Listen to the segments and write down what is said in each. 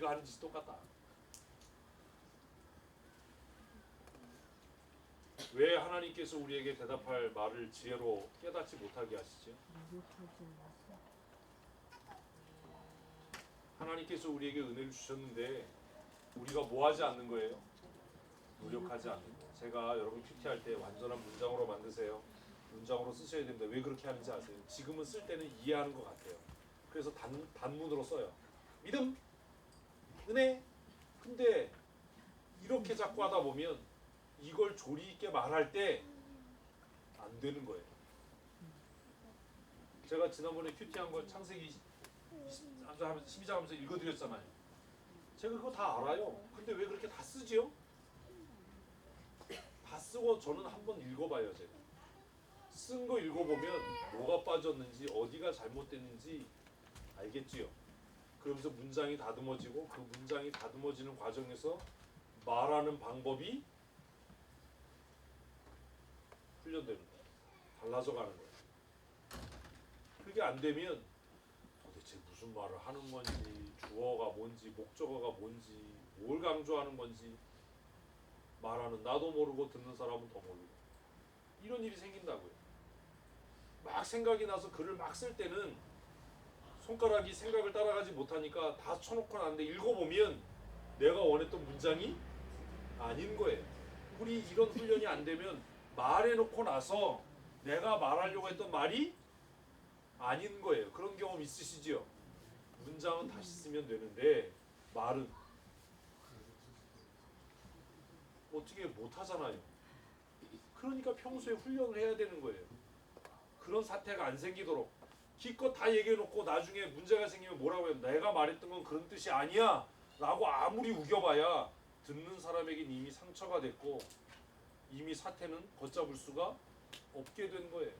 우리가 하는 짓이 똑같다. 왜 하나님께서 우리에게 대답할 말을 지혜로 깨닫지 못하게 하시죠? 하나님께서 우리에게 은혜를 주셨는데 우리가 뭐 하지 않는 거예요? 노력하지 않는 거예요. 제가 여러분 큐티할 때 완전한 문장으로 만드세요. 문장으로 쓰셔야 됩니다. 왜 그렇게 하는지 아세요? 지금은 쓸 때는 이해하는 것 같아요. 그래서 단문으로 써요. 믿음, 은혜. 근데 이렇게 자꾸 하다 보면 이걸 조리 있게 말할 때 안 되는 거예요. 제가 지난번에 큐티한 걸 창세기 12장 하면서 읽어드렸잖아요. 제가 그거 다 알아요. 근데 왜 그렇게 다 쓰지요? 다 쓰고 저는 한번 읽어봐요. 제가 쓴 거 읽어보면 뭐가 빠졌는지 어디가 잘못됐는지 알겠지요. 그러면서 문장이 다듬어지고 그 문장이 다듬어지는 과정에서 말하는 방법이 훈련되는 거예요. 달라져 가는 거예요. 그게 안 되면 도대체 무슨 말을 하는 건지, 주어가 뭔지, 목적어가 뭔지, 뭘 강조하는 건지 말하는 나도 모르고 듣는 사람은 더 모르고 이런 일이 생긴다고요. 막 생각이 나서 글을 막 쓸 때는 손가락이 생각을 따라가지 못하니까 다 쳐놓고 나는데 읽어보면 내가 원했던 문장이 아닌 거예요. 우리 이런 훈련이 안 되면 말해놓고 나서 내가 말하려고 했던 말이 아닌 거예요. 그런 경험 있으시죠? 문장은 다시 쓰면 되는데 말은 어떻게 못하잖아요. 그러니까 평소에 훈련을 해야 되는 거예요. 그런 사태가 안 생기도록 기껏 다 얘기해놓고 나중에 문제가 생기면 뭐라고 해요? 내가 말했던 건 그런 뜻이 아니야 라고 아무리 우겨봐야 듣는 사람에겐 이미 상처가 됐고 이미 사태는 걷잡을 수가 없게 된 거예요.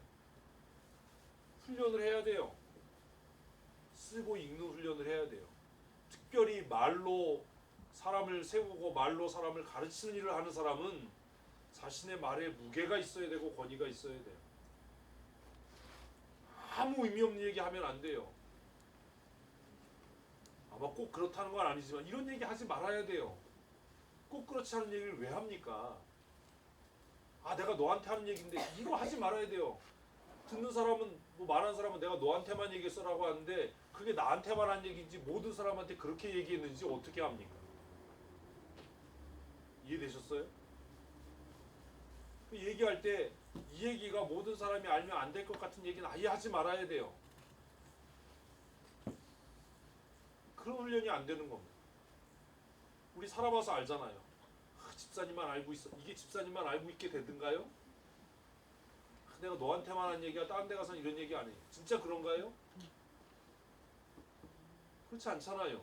훈련을 해야 돼요. 쓰고 읽는 훈련을 해야 돼요. 특별히 말로 사람을 세우고 말로 사람을 가르치는 일을 하는 사람은 자신의 말에 무게가 있어야 되고 권위가 있어야 돼요. 아무 의미 없는 얘기 하면 안 돼요. 아마 꼭 그렇다는 건 아니지만 이런 얘기 하지 말아야 돼요. 꼭 그렇지 않은 얘기를 왜 합니까? 아, 내가 너한테 하는 얘기인데 이거 하지 말아야 돼요. 듣는 사람은 뭐 말하는 사람은 내가 너한테만 얘기했어라고 하는데 그게 나한테만 한 얘기인지 모든 사람한테 그렇게 얘기했는지 어떻게 합니까? 이해되셨어요? 그 얘기할 때 이 얘기가 모든 사람이 알면 안 될 것 같은 얘기는 아예 하지 말아야 돼요. 그런 훈련이 안 되는 겁니다. 우리 살아봐서 알잖아요. 집사님만 알고 있어. 이게 집사님만 알고 있게 되든가요? 내가 너한테만 한 얘기가 다른 데 가서는 이런 얘기 안 해. 진짜 그런가요? 그렇지 않잖아요.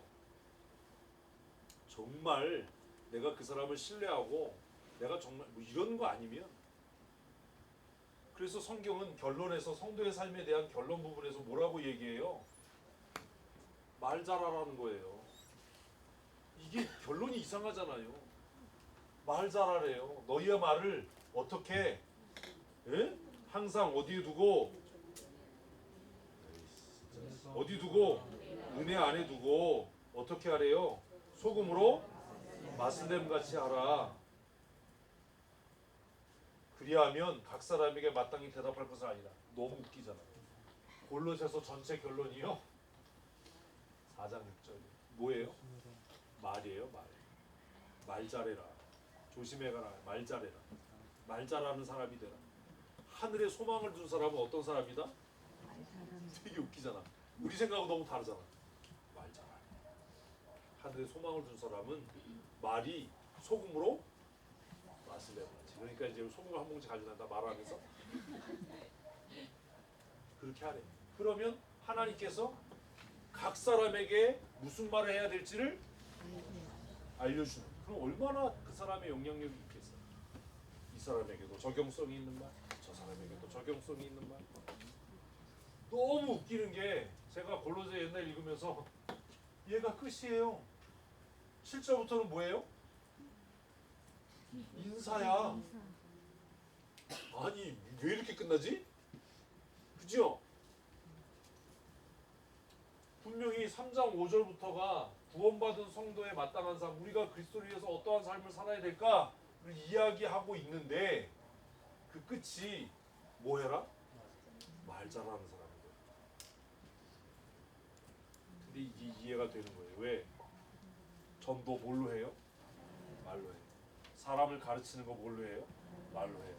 정말 내가 그 사람을 신뢰하고 내가 정말 뭐 이런 거 아니면 그래서 성경은 결론에서 성도의 삶에 대한 결론 부분에서 뭐라고 얘기해요? 말 잘하라는 거예요. 이게 결론이 이상하잖아요. 말 잘하래요. 너희의 말을 어떻게 항상 어디에 두고 은혜 안에 두고 어떻게 하래요? 소금으로 맛을 냄같이 하라. 그리하면 각 사람에게 마땅히 대답할 것은 아니다. 너무 웃기잖아요. 골로새서 전체 결론이요. 4장 6절 뭐예요? 말이에요. 말 잘해라. 조심해가라. 말 잘해라. 말 잘하는 사람이 되라. 하늘에 소망을 둔 사람은 어떤 사람이다? 되게 웃기잖아. 우리 생각하고 너무 다르잖아. 말 잘하네. 하늘에 소망을 둔 사람은 말이 소금으로 맛을 내보지. 그러니까 이제 소금을 한 봉지 가져간다 말하면서 그렇게 하래. 그러면 하나님께서 각 사람에게 무슨 말을 해야 될지를 알려주는. 그럼 얼마나 그 사람의 영향력이 있겠어요. 이 사람에게도 적용성이 있는 말, 저 사람에게도 적용성이 있는 말. 너무 웃기는 게 제가 골로새 옛날 읽으면서 얘가 끝이에요. 7절부터는 뭐예요? 인사야. 아니 왜 이렇게 끝나지? 그죠? 분명히 3장 5절부터가 구원받은 성도에 마땅한 삶, 우리가 그리스도를 위해서 어떠한 삶을 살아야 될까를 이야기하고 있는데 그 끝이 뭐 해라? 말 잘하는 사람인 거예요. 근데 이게 이해가 되는 거예요. 왜? 전도 뭘로 해요? 말로 해요. 사람을 가르치는 거 뭘로 해요? 말로 해요.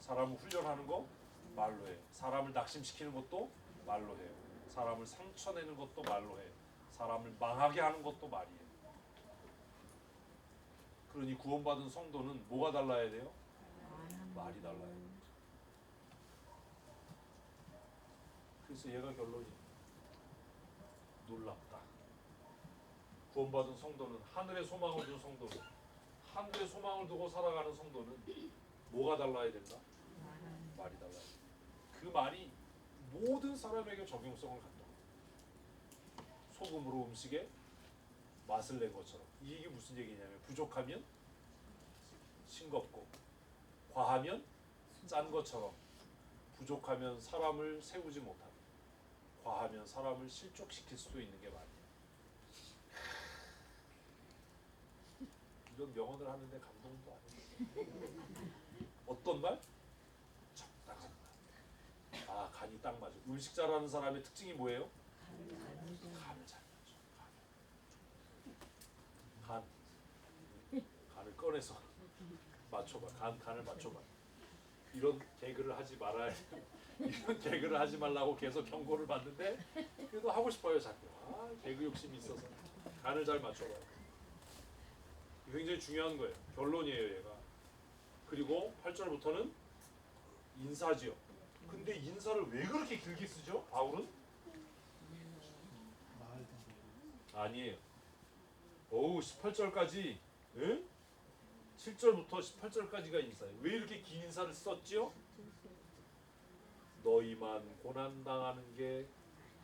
사람을 훈련하는 거 말로 해요. 사람을 낙심시키는 것도 말로 해요. 사람을 상처내는 것도 말로 해요. 사람을 망하게 하는 것도 말이에요. 그러니 구원받은 성도는 뭐가 달라야 돼요? 말이 달라야 돼요. 그래서 얘가 결론이 놀랍다. 구원받은 성도는, 하늘의 소망을 둔 성도는, 하늘의 소망을 두고 살아가는 성도는 뭐가 달라야 된다? 말이 달라야 된다. 그 말이 모든 사람에게 적용성을 갖다. 소금으로 음식에 맛을 낸 것처럼. 이게 무슨 얘기냐면 부족하면 싱겁고 과하면 짠 것처럼, 부족하면 사람을 세우지 못하고 과하면 사람을 실족시킬 수도 있는 게 말이에요. 이런 명언을 하는데 감동도 아니에요. 어떤 말? 적당한 말. 아, 간이 딱 맞아. 음식 잘하는 사람의 특징이 뭐예요? 간을 잘 맞춰. 간을 꺼내서 맞춰봐. 간을 맞춰봐. 이런 개그를 하지 말아야 이런 개그를 하지 말라고 계속 경고를 받는데 그래도 하고 싶어요 자꾸. 아, 개그 욕심이 있어서 간을 잘 맞춰봐. 굉장히 중요한 거예요. 결론이에요 얘가. 그리고 8절부터는 인사지요. 근데 인사를 왜 그렇게 길게 쓰죠? 바울은? 아니에요. 어우 18절까지, 응? 7절부터 18절까지가 인사예요. 왜 이렇게 긴 인사를 썼지요? 너희만 고난당하는 게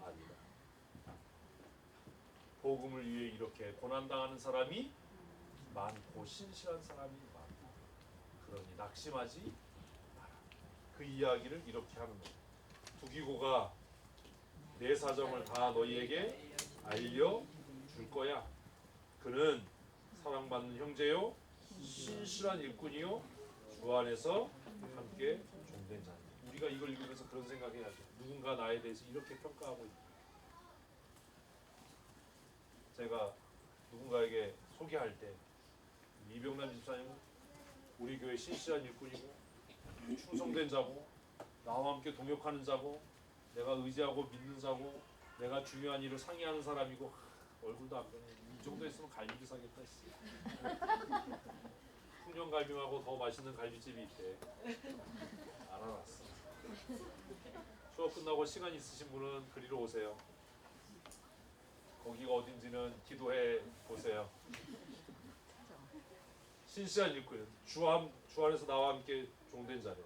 아니다. 복음을 위해 이렇게 고난당하는 사람이 많고 신실한 사람이 많다. 그러니 낙심하지 마라. 그 이야기를 이렇게 하는 거예요. 두기고가 내 사정을 다 너희에게 알려줄 거야. 그는 사랑받는 형제요 신실한 일꾼이요 주 안에서 함께 종된 자입니다. 우리가 이걸 읽으면서 그런 생각해야죠. 누군가 나에 대해서 이렇게 평가하고 있다. 제가 누군가에게 소개할 때 이병남 집사님은 우리 교회 신실한 일꾼이고 충성된 자고 나와 함께 동역하는 자고 내가 의지하고 믿는 자고 내가 중요한 일을 상의하는 사람이고, 얼굴도 안 변해. 이 정도 했으면 갈비를 사겠다 했어. 풍년갈비하고 더 맛있는 갈비집이 있대. 알아놨어. 수업 끝나고 시간 있으신 분은 그리로 오세요. 거기가 어딘지는 기도해 보세요. 신실한 일꾼, 주 안에서 나와 함께 종된 자래.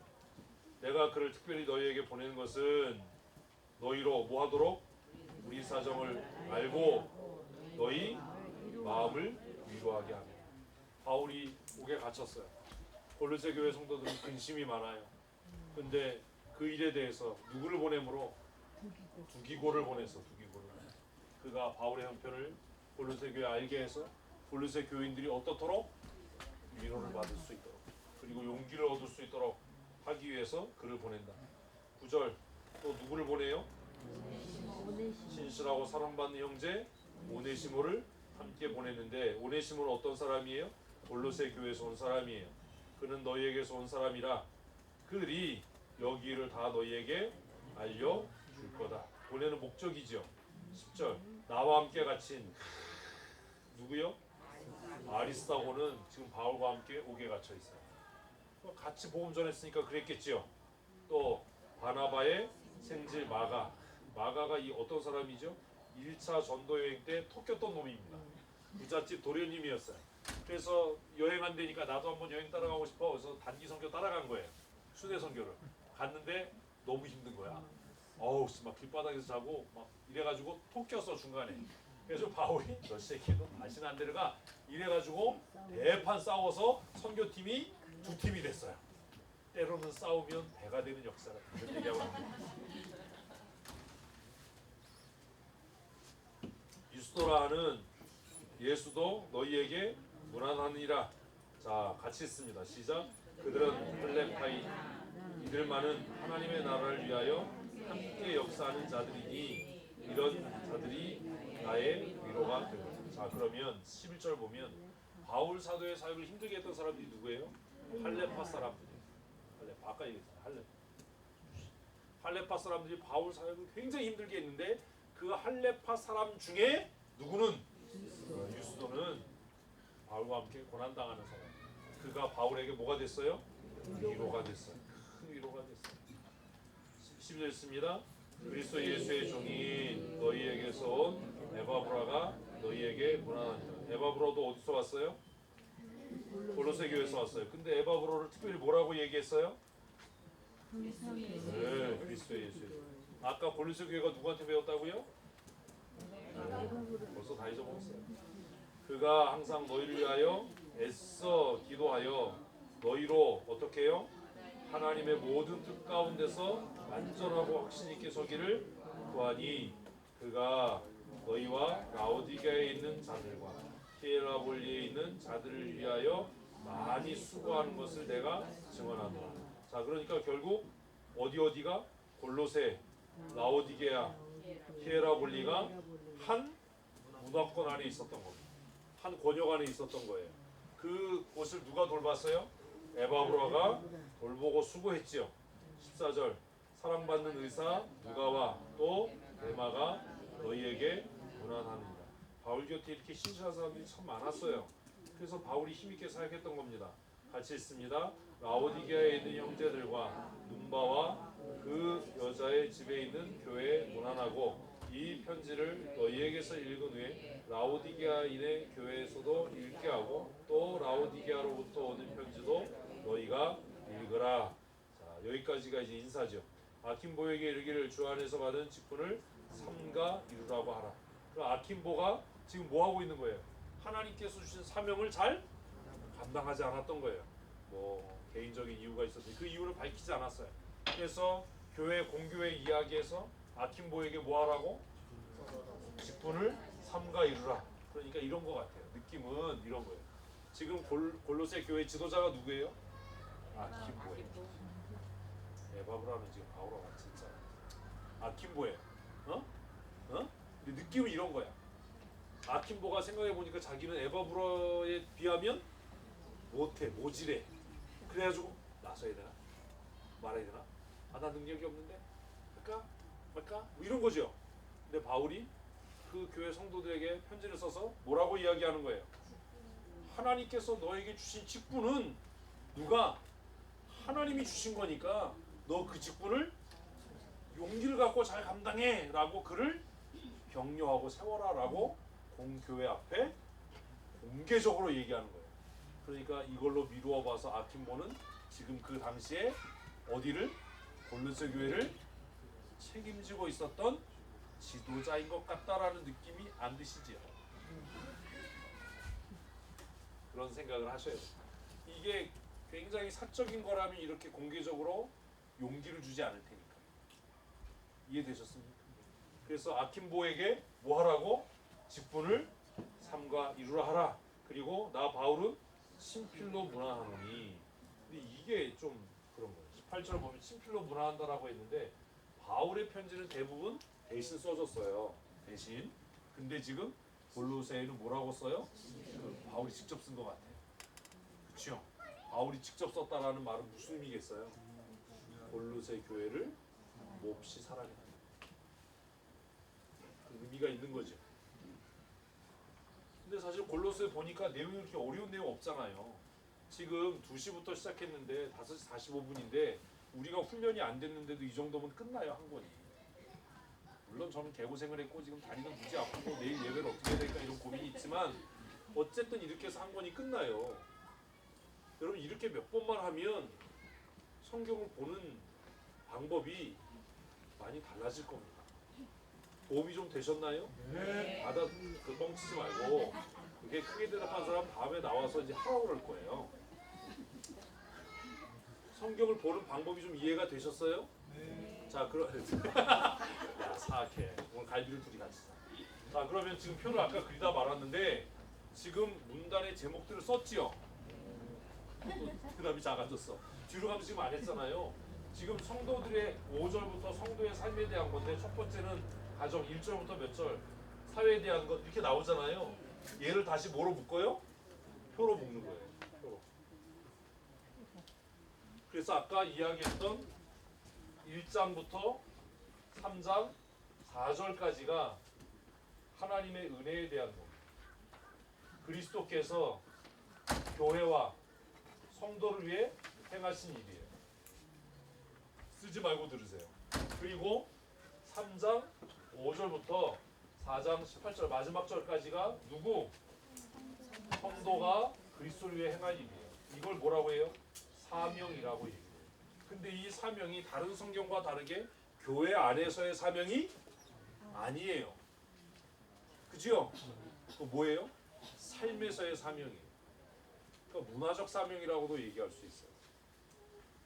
내가 그를 특별히 너희에게 보내는 것은 너희로 뭐하도록? 우리 사정을 알고 너희 마음을 위로하게 하며. 바울이 옥에 갇혔어요. 골로새 교회 성도들은 근심이 많아요. 근데 그 일에 대해서 누구를 보내므로? 두기고를 보냈어. 두기고를. 그가 바울의 형편을 골로새 교회에 알게 해서 골로새 교인들이 어떻도록? 위로를 받을 수 있도록, 그리고 용기를 얻을 수 있도록 하기 위해서 그를 보낸다. 9절 또 누구를 보내요? 신실하고 사랑받는 형제 오네시모를 함께 보냈는데, 오네시모는 어떤 사람이에요? 골로새 교회에서 온 사람이에요. 그는 너희에게서 온 사람이라 그들이 여기를 다 너희에게 알려줄 거다. 보내는 목적이죠. 10절 나와 함께 갇힌 누구요? 아리스다고는 지금 바울과 함께 옥에 갇혀 있어요. 같이 복음 전했으니까 그랬겠지요. 또 바나바의 생질 마가가 이 어떤 사람이죠? 1차 전도 여행 때 토꼈던 놈입니다. 부잣집 도련님이었어요. 그래서 여행 안 되니까 나도 한번 여행 따라가고 싶어. 그래서 단기 선교 따라간 거예요. 순회 선교를 갔는데 너무 힘든 거야. 어우, 막 길바닥에서 자고 막 이래가지고 토꼈어 중간에. 그래서 바울이 너 새끼도 다시는 안 데려가 이래가지고 대판 싸워서 선교팀이 두 팀이 됐어요. 때로는 싸우면 배가 되는 역사라. 이런 얘기하고 합니다. 유스도라 하는 예수도 너희에게 무난하니라. 자, 같이 읽습니다. 시작. 그들은 플레파이 이들만은 하나님의 나라를 위하여 함께 역사하는 자들이니 이런 자들이 나의 위로가 되고. 자, 그러면 11절 보면 바울 사도의 사역을 힘들게 했던 사람들이 누구예요? 할레파 사람들이에요. 할레파, 아까 얘기했잖아요. 할레파 사람들이 바울 사역을 굉장히 힘들게 했는데 그 할레파 사람 중에 누구는 유스도는 바울과 함께 고난당하는 사람. 그가 바울에게 뭐가 됐어요? 위로가 됐어요. 큰 위로가 됐어요. 12절 있습니다. 그리스도 예수의 종인 너희에게서 온 에바브라가 너희에게 무난하니라. 에바브라도 어디서 왔어요? 골로새 교회에서 왔어요. 근데 에바브라를 특별히 뭐라고 얘기했어요? 네, 그리스도 예수. 아까 골로새 교회가 누구한테 배웠다고요? 벌써 다 잊어먹었어요. 그가 항상 너희를 위하여 애써 기도하여 너희로 어떻게 해요? 하나님의 모든 뜻 가운데서 안전하고 확신 있게 서기를 구하니 그가 너희와 라오디게아에 있는 자들과 히에라볼리에 있는 자들을 위하여 많이 수고하는 것을 내가 증언하노라. 자, 그러니까 결국 어디가 골로새, 라오디게아, 히에라볼리가 한 문화권 안에 있었던 겁니다. 한 권역 안에 있었던 거예요. 그 곳을 누가 돌봤어요? 에바브라가 돌보고 수고했지요. 14절 사랑받는 의사 누가와 또 데마가 너희에게 무난합니다. 바울 곁에 이렇게 신실한 사람들이 참 많았어요. 그래서 바울이 힘있게 사역했던 겁니다. 같이 읽습니다. 라오디게아에 있는 형제들과 눈바와 그 여자의 집에 있는 교회에 무난하고 이 편지를 너희에게서 읽은 후에 라오디게아인의 교회에서도 읽게 하고 또 라오디게아로부터 오는 편지도 너희가 읽으라. 자, 여기까지가 이제 인사죠. 아킨보에게 이르기를 주 안에서 받은 직분을 삼가 이루라고 하라. 그럼 아킨보가 지금 뭐 하고 있는 거예요? 하나님께서 주신 사명을 잘 감당하지 않았던 거예요. 뭐 개인적인 이유가 있었는데 그 이유를 밝히지 않았어요. 그래서 교회 공교회 이야기에서 아킨보에게 뭐 하라고? 직분을 삼가 이루라. 그러니까 이런 거 같아요. 느낌은 이런 거예요. 지금 골로새 교회 지도자가 누구예요? 아킨보예요. 에바브라는 지금 바울과 같이 있잖아. 아킨보예요. 근데 느낌은 이런 거야. 아킨보가 생각해 보니까 자기는 에바브라에 비하면 못해, 모질해. 그래가지고 나서야 되나? 말해야 되나? 나 능력이 없는데? 할까? 뭐 이런 거죠. 근데 바울이 그 교회 성도들에게 편지를 써서 뭐라고 이야기하는 거예요? 하나님께서 너에게 주신 직분은 누가? 하나님이 주신 거니까 너 그 직분을 용기를 갖고 잘 감당해 라고 그를 격려하고 세워라 라고 공교회 앞에 공개적으로 얘기하는 거예요. 그러니까 이걸로 미루어 봐서 아킨보는 지금 그 당시에 어디를? 골로새 교회를 책임지고 있었던 지도자인 것 같다라는 느낌이 안 드시지요? 그런 생각을 하셔야 돼요. 이게 굉장히 사적인 거라면 이렇게 공개적으로 용기를 주지 않을 테니까. 이해되셨습니까? 그래서 아킨보에게 뭐 하라고? 직분을 삼가 이루라 하라. 그리고 나 바울은 친필로 문안하노니. 근데 이게 좀 그런 거예요. 18절 보면 친필로 문안한다라고 했는데 바울의 편지는 대부분 대신 써줬어요. 대신. 근데 지금 골로새에는 뭐라고 써요? 바울이 직접 쓴 것 같아요. 그렇죠? 바울이 직접 썼다라는 말은 무슨 의미겠어요? 골로새 교회를 몹시 사랑했다. 그 의미가 있는 거죠. 근데 사실 골로새 보니까 내용이 그렇게 어려운 내용 없잖아요. 지금 2시부터 시작했는데 5시 45분인데 우리가 훈련이 안 됐는데도 이 정도면 끝나요, 한 권이. 물론 저는 개고생을 했고 지금 다리는 무지 아프고 내일 예배를 어떻게 해야 될까 이런 고민이 있지만 어쨌든 이렇게 해서 한 권이 끝나요. 여러분 이렇게 몇 번만 하면 성경을 보는 방법이 많이 달라질 겁니다. 도움이 좀 되셨나요? 네. 받아 그 뻥치지 말고 그게 크게 대답한 사람 다음에 나와서 이제 하라고 그럴 거예요. 성경을 보는 방법이 좀 이해가 되셨어요? 네. 자, 그럼 야 사악해. 오늘 갈비를 둘이 같이 사. 자, 그러면 지금 표를 아까 그리다 말았는데 지금 문단의 제목들을 썼지요? 그다음에 작아졌어. 뒤로 가면 지금 안 했잖아요. 지금 성도들의 5절부터 성도의 삶에 대한 건데 첫 번째는 가정 1절부터 몇 절 사회에 대한 것 이렇게 나오잖아요. 얘를 다시 뭐로 묶어요? 표로 묶는 거예요. 표로. 그래서 아까 이야기했던 1장부터 3장 4절까지가 하나님의 은혜에 대한 것. 그리스도께서 교회와 성도를 위해 행하신 일이에요. 쓰지 말고 들으세요. 그리고 3장 5절부터 4장 18절 마지막 절까지가 누구? 성도가 그리스도를 위해 행할 일이에요. 이걸 뭐라고 해요? 사명이라고 얘기해요. 근데 이 사명이 다른 성경과 다르게 교회 안에서의 사명이 아니에요. 그죠? 그 뭐예요? 삶에서의 사명이에요. 그러니까 문화적 사명이라고도 얘기할 수 있어요.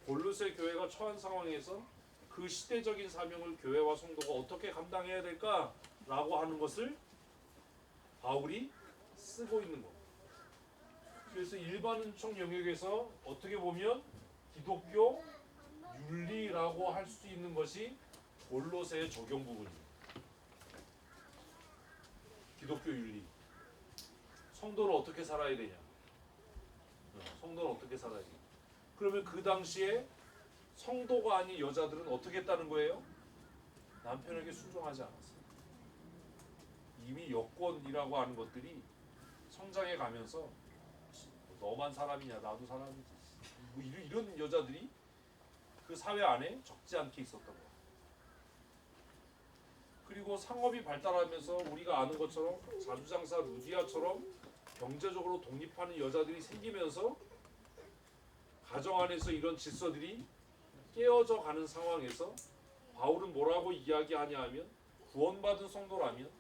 골로새 교회가 처한 상황에서 그 시대적인 사명을 교회와 성도가 어떻게 감당해야 될까라고 하는 것을 바울이 쓰고 있는 겁니다. 그래서 일반은총 영역에서 어떻게 보면 기독교 윤리라고 할 수 있는 것이 골로새의 적용 부분입니다. 기독교 윤리. 성도는 어떻게 살아야 되냐? 성도는 어떻게 살아야 되냐? 그러면 그 당시에 성도가 아닌 여자들은 어떻게 했다는 거예요? 남편에게 순종하지 않았어요. 이미 여권이라고 하는 것들이 성장해 가면서 너만 사람이냐 나도 사람이지 뭐 이런 여자들이 그 사회 안에 적지 않게 있었던 거예요. 그리고 상업이 발달하면서 우리가 아는 것처럼 자주장사 루디아처럼 경제적으로 독립하는 여자들이 생기면서 가정 안에서 이런 질서들이 깨어져 가는 상황에서 바울은 뭐라고 이야기하냐 하면 구원받은 성도라면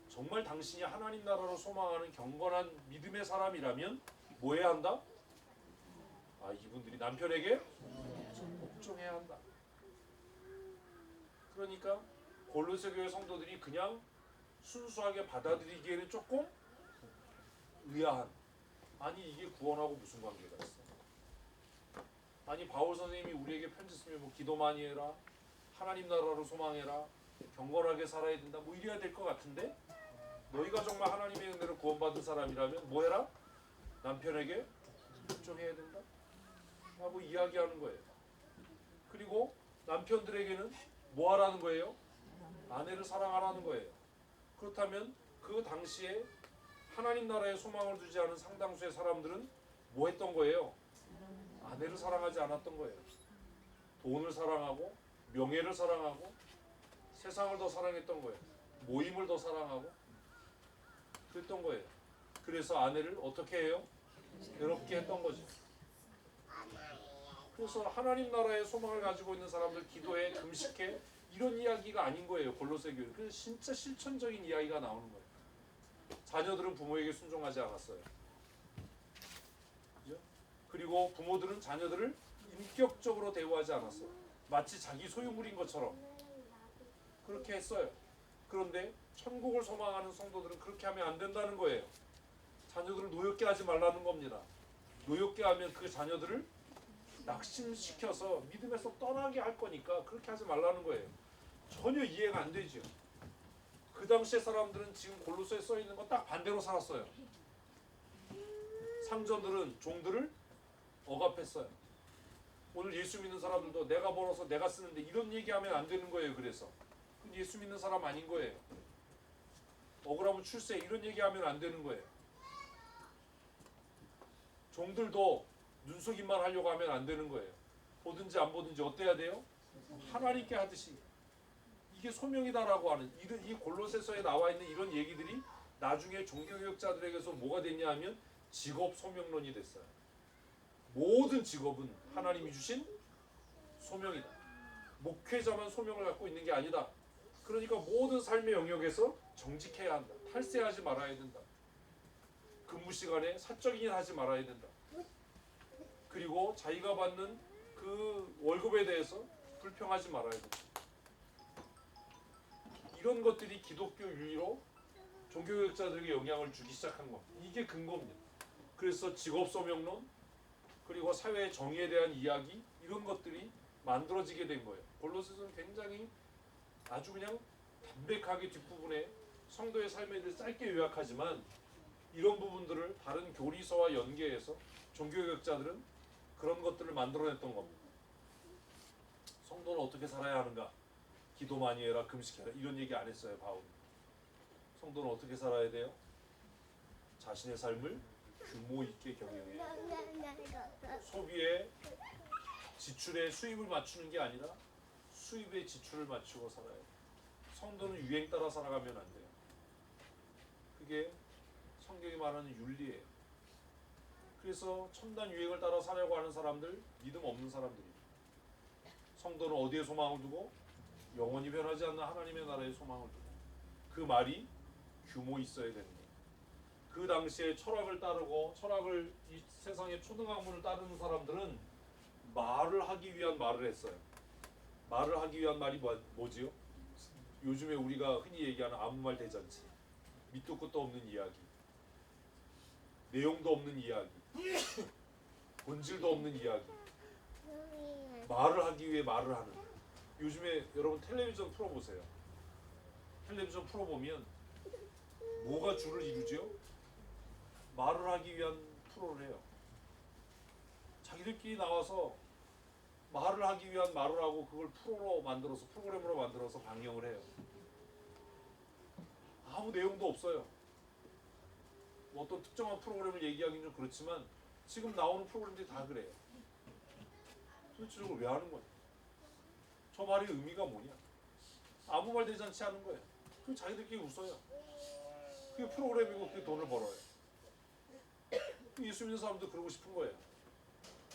정말 당신이 하나님 나라를 소망하는 경건한 믿음의 사람이라면 뭐 해야 한다? 이분들이 남편에게 복종해야 한다. 그러니까 골로새 교회 성도들이 그냥 순수하게 받아들이기에는 조금 의아한. 아니 이게 구원하고 무슨 관계가 있어? 아니 바울 선생님이 우리에게 편지 쓰면 뭐 기도 많이 해라, 하나님 나라를 소망해라, 경건하게 살아야 된다, 뭐 이래야 될 것 같은데 너희가 정말 하나님의 은혜로 구원받은 사람이라면 뭐 해라? 남편에게 복종해야 된다? 라고 이야기하는 거예요. 그리고 남편들에게는 뭐 하라는 거예요? 아내를 사랑하라는 거예요. 그렇다면 그 당시에 하나님 나라에 소망을 두지 않은 상당수의 사람들은 뭐 했던 거예요? 아내를 사랑하지 않았던 거예요. 돈을 사랑하고 명예를 사랑하고 세상을 더 사랑했던 거예요. 모임을 더 사랑하고 그랬던 거예요. 그래서 아내를 어떻게 해요? 괴롭게 했던 거죠. 그래서 하나님 나라의 소망을 가지고 있는 사람들 기도해, 금식해 이런 이야기가 아닌 거예요. 골로새 교회. 그래서 진짜 실천적인 이야기가 나오는 거예요. 자녀들은 부모에게 순종하지 않았어요. 그죠? 그리고 부모들은 자녀들을 인격적으로 대우하지 않았어요. 마치 자기 소유물인 것처럼 그렇게 했어요. 그런데 천국을 소망하는 성도들은 그렇게 하면 안 된다는 거예요. 자녀들을 노엽게 하지 말라는 겁니다. 노엽게 하면 그 자녀들을 낙심시켜서 믿음에서 떠나게 할 거니까 그렇게 하지 말라는 거예요. 전혀 이해가 안 되죠. 그 당시에 사람들은 지금 골로새에 써 있는 건 딱 반대로 살았어요. 상전들은 종들을 억압했어요. 오늘 예수 믿는 사람들도 내가 벌어서 내가 쓰는데 이런 얘기하면 안 되는 거예요. 그래서 예수 믿는 사람 아닌 거예요. 억울하면 출세 이런 얘기하면 안 되는 거예요. 종들도 눈속임만 하려고 하면 안 되는 거예요. 보든지 안 보든지 어때야 돼요? 하나님께 하듯이. 이게 소명이다라고 하는 이 골로새서에 나와 있는 이런 얘기들이 나중에 종교개혁자들에게서 뭐가 됐냐 하면 직업 소명론이 됐어요. 모든 직업은 하나님이 주신 소명이다. 목회자만 소명을 갖고 있는 게 아니다. 그러니까 모든 삶의 영역에서 정직해야 한다. 탈세하지 말아야 된다. 근무 시간에 사적인 일 하지 말아야 된다. 그리고 자기가 받는 그 월급에 대해서 불평하지 말아야 된다. 이런 것들이 기독교 윤리로 종교개혁자들에게 영향을 주기 시작한 겁니다. 이게 근거입니다. 그래서 직업소명론 그리고 사회의 정의에 대한 이야기 이런 것들이 만들어지게 된 거예요. 골로새서는 굉장히 아주 그냥 담백하게 뒷부분에 성도의 삶에 대해 짧게 요약하지만 이런 부분들을 다른 교리서와 연계해서 종교개혁자들은 그런 것들을 만들어냈던 겁니다. 성도는 어떻게 살아야 하는가? 기도 많이 해라, 금식해라 이런 얘기 안 했어요. 바울이. 성도는 어떻게 살아야 돼요? 자신의 삶을 규모 있게 경영해야 돼요. 소비에 지출에 수입을 맞추는 게 아니라 수입에 지출을 맞추고 살아야 돼요. 성도는 유행 따라 살아가면 안 돼요. 그게 성경이 말하는 윤리예요. 그래서 첨단 유행을 따라 살려고 하는 사람들, 믿음 없는 사람들이에요. 성도는 어디에 소망을 두고? 영원히 변하지 않는 하나님의 나라에 소망을 두고. 그 말이 규모 있어야 되는 거예요. 그 당시에 철학을 따르고 철학을 이 세상의 초등학문을 따르는 사람들은 말을 하기 위한 말을 했어요. 말을 하기 위한 말이 뭐지요? 요즘에 우리가 흔히 얘기하는 아무 말 대잔치, 밑도 끝도 없는 이야기, 내용도 없는 이야기, 본질도 없는 이야기, 말을 하기 위해 말을 하는. 요즘에 여러분 텔레비전 프로 보세요. 텔레비전 프로 보면 뭐가 주를 이루지요? 말을 하기 위한 프로를 해요. 자기들끼리 나와서 말을 하기 위한 말을 하고 그걸 프로로 만들어서 프로그램으로 만들어서 방영을 해요. 아무 내용도 없어요. 뭐 어떤 특정한 프로그램을 얘기하기는 좀 그렇지만 지금 나오는 프로그램들이 다 그래요. 도대체 저걸 왜 하는 거야? 저 말의 의미가 뭐냐? 아무 말 대잔치 하는 거예요. 그 자기들끼리 웃어요. 그게 프로그램이고 그게 돈을 벌어요. 예수 믿는 사람도 그러고 싶은 거예요.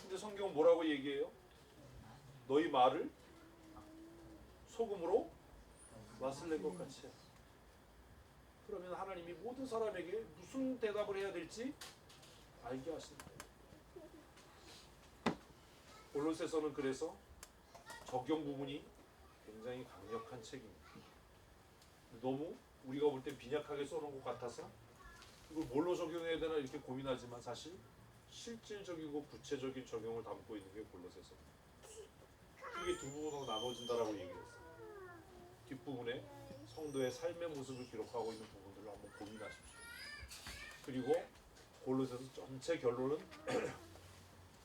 근데 성경은 뭐라고 얘기해요? 너희 말을 소금으로 맛을 낸 것 같이 해. 그러면 하나님이 모든 사람에게 무슨 대답을 해야 될지 알게 하신다. 골로새서는 그래서 적용 부분이 굉장히 강력한 책입니다. 너무 우리가 볼 때 빈약하게 써놓은 것 같아서 이걸 뭘로 적용해야 되나 이렇게 고민하지만 사실 실질적이고 구체적인 적용을 담고 있는 게 골로새서입니다. 이게 두 부분으로 나눠진다라고 얘기했어요. 뒷부분에 성도의 삶의 모습을 기록하고 있는 부분들을 한번 고민하십시오. 그리고 골로새서 전체 결론은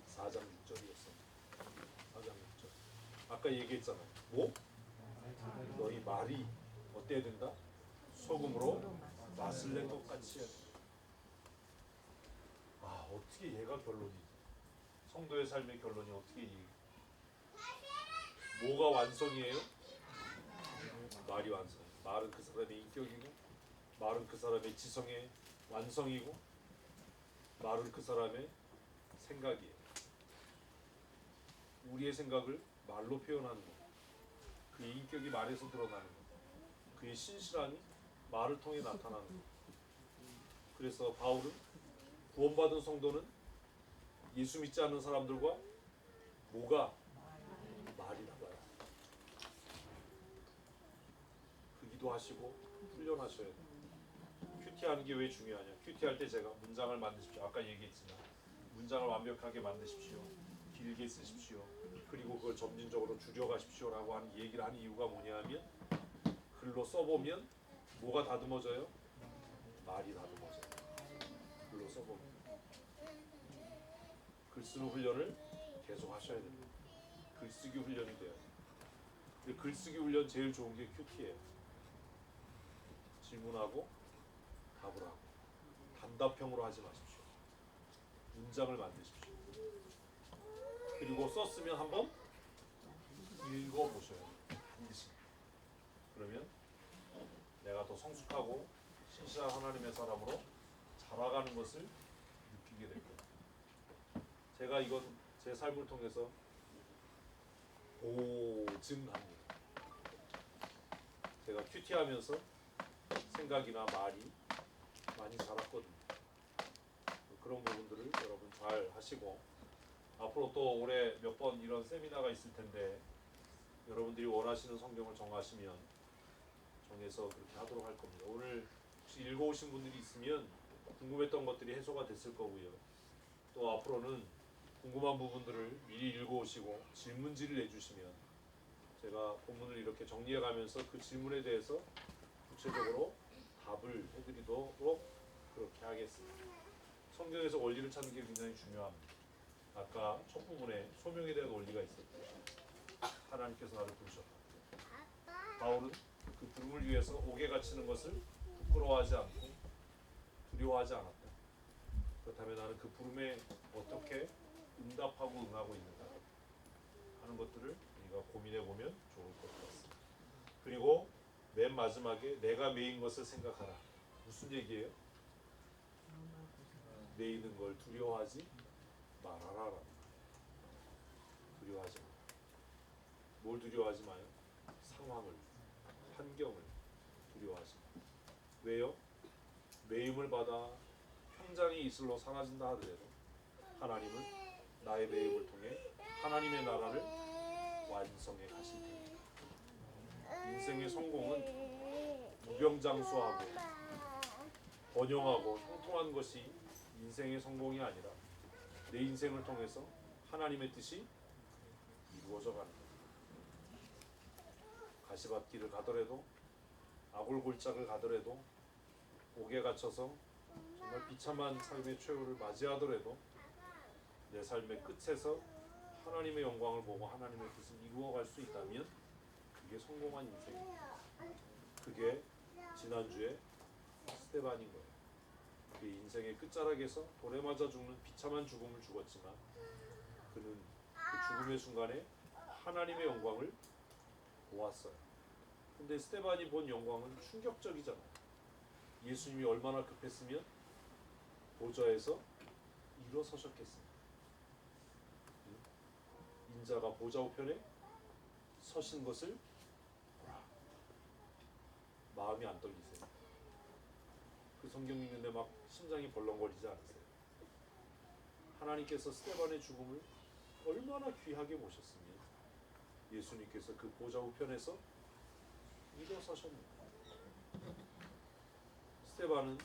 4장 6절이었어요. 4장 6절. 아까 얘기했잖아요. 뭐? 너희 말이 어때야 된다? 소금으로 맛을 낸 것 같이 해야 된다. 아, 어떻게 얘가 결론이지? 성도의 삶의 결론이 어떻게 뭐가 완성이에요? 말이 완성. 말은 그 사람의 인격이고, 말은 그 사람의 지성의 완성이고, 말은 그 사람의 생각이에요. 우리의 생각을 말로 표현하는 것. 그의 인격이 말에서 드러나는 것. 그의 신실함이 말을 통해 나타나는 것. 그래서 바울은 구원받은 성도는 예수 믿지 않는 사람들과 뭐가 말이라고 해요. 그 기도하시고 훈련하셔야 돼요. 큐티하는 게 왜 중요하냐? 큐티할 때 제가 문장을 만드십시오. 아까 얘기했지만 문장을 완벽하게 만드십시오. 길게 쓰십시오. 그리고 그걸 점진적으로 줄여가십시오라고 하는 얘기를 하는 이유가 뭐냐면 글로 써보면 뭐가 다듬어져요? 말이 다듬어져요. 글로 써보면 글 쓰는 훈련을 계속 하셔야 됩니다. 글쓰기 훈련이 돼요. 근데 글쓰기 훈련 제일 좋은 게 큐티예요. 질문하고 답을 하고 단답형으로 하지 마십시오. 문장을 만드십시오. 그리고 썼으면 한번 읽어보셔야 돼요. 반드시. 그러면 내가 더 성숙하고 신실한 하나님의 사람으로 자라가는 것을 느끼게 될 거예요. 제가 이건 제 삶을 통해서 보증합니다. 제가 큐티하면서 생각이나 말이 많이 자랐거든요. 그런 부분들을 여러분 잘 하시고 앞으로 또 올해 몇 번 이런 세미나가 있을 텐데 여러분들이 원하시는 성경을 정해서 그렇게 하도록 할 겁니다. 오늘 혹시 읽어오신 분들이 있으면 궁금했던 것들이 해소가 됐을 거고요. 또 앞으로는 궁금한 부분들을 미리 읽어오시고 질문지를 내주시면 제가 본문을 이렇게 정리해가면서 그 질문에 대해서 구체적으로 답을 해드리도록 그렇게 하겠습니다. 성경에서 원리를 찾는 게 굉장히 중요합니다. 아까 첫 부분에 소명에 대한 원리가 있었고 하나님께서 나를 부르셨다. 바울은 그 부름을 위해서 옥에 갇히는 것을 부끄러워하지 않고 두려워하지 않았다. 그렇다면 나는 그 부름에 어떻게 응답하고 응하고 있는가 하는 것들을 우리가 고민해 보면 좋을 것 같습니다. 그리고 맨 마지막에 내가 매인 것을 생각하라. 무슨 얘기예요? 매이는 걸 두려워하지 말아라. 두려워하지 마. 뭘 두려워하지 마요? 상황을, 환경을 두려워하지 마. 왜요? 매임을 받아 평장이 이슬로 사라진다 하더라도 하나님은 나의 매임을 통해 하나님의 나라를 완성해 가실 테니 인생의 성공은 무병장수하고 번영하고 형통한 것이 인생의 성공이 아니라 내 인생을 통해서 하나님의 뜻이 이루어져 가는 것. 가시밭길을 가더라도 아골골짝을 가더라도 옥에 갇혀서 정말 비참한 삶의 최후를 맞이하더라도 내 삶의 끝에서 하나님의 영광을 보고 하나님의 뜻을 이루어갈 수 있다면 그게 성공한 인생입니다. 그게 지난주에 스데반인 거예요. 그 인생의 끝자락에서 돌에 맞아 죽는 비참한 죽음을 죽었지만 그는 그 죽음의 순간에 하나님의 영광을 보았어요. 근데 스데반이 본 영광은 충격적이잖아요. 예수님이 얼마나 급했으면 보좌에서 일어서셨겠습니까? 인자가 보좌 우편에 서신 것을 보라. 마음이 안 떨리세요? 그 성경 읽는데 막 심장이 벌렁거리지 않으세요? 하나님께서 스데반의 죽음을 얼마나 귀하게 모셨으면 예수님께서 그 보좌 우편에서 일어서셨는가. 스데반은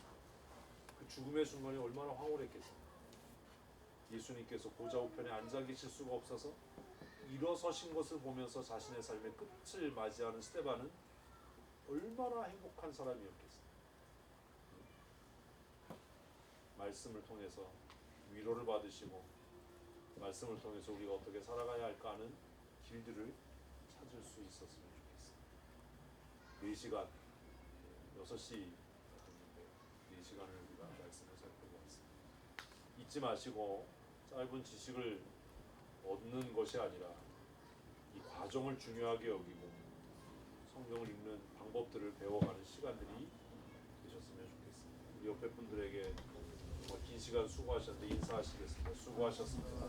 그 죽음의 순간에 얼마나 황홀했겠습니까? 예수님께서 보좌 우편에 앉아 계실 수가 없어서 일어서신 것을 보면서 자신의 삶의 끝을 맞이하는 스데반은 얼마나 행복한 사람이었겠습니까? 말씀을 통해서 위로를 받으시고 말씀을 통해서 우리가 어떻게 살아가야 할까 하는 길들을 찾을 수 있었으면 좋겠습니다. 4시간, 6시 같은데 4시간을 우리가 말씀을 살펴보았습니다. 잊지 마시고 짧은 지식을 얻는 것이 아니라 이 과정을 중요하게 여기고 성경을 읽는 방법들을 배워가는 시간들이 되셨으면 좋겠습니다. 우리 옆에 분들에게 긴 시간 수고하셨는데 인사하시겠습니다. 수고하셨습니다.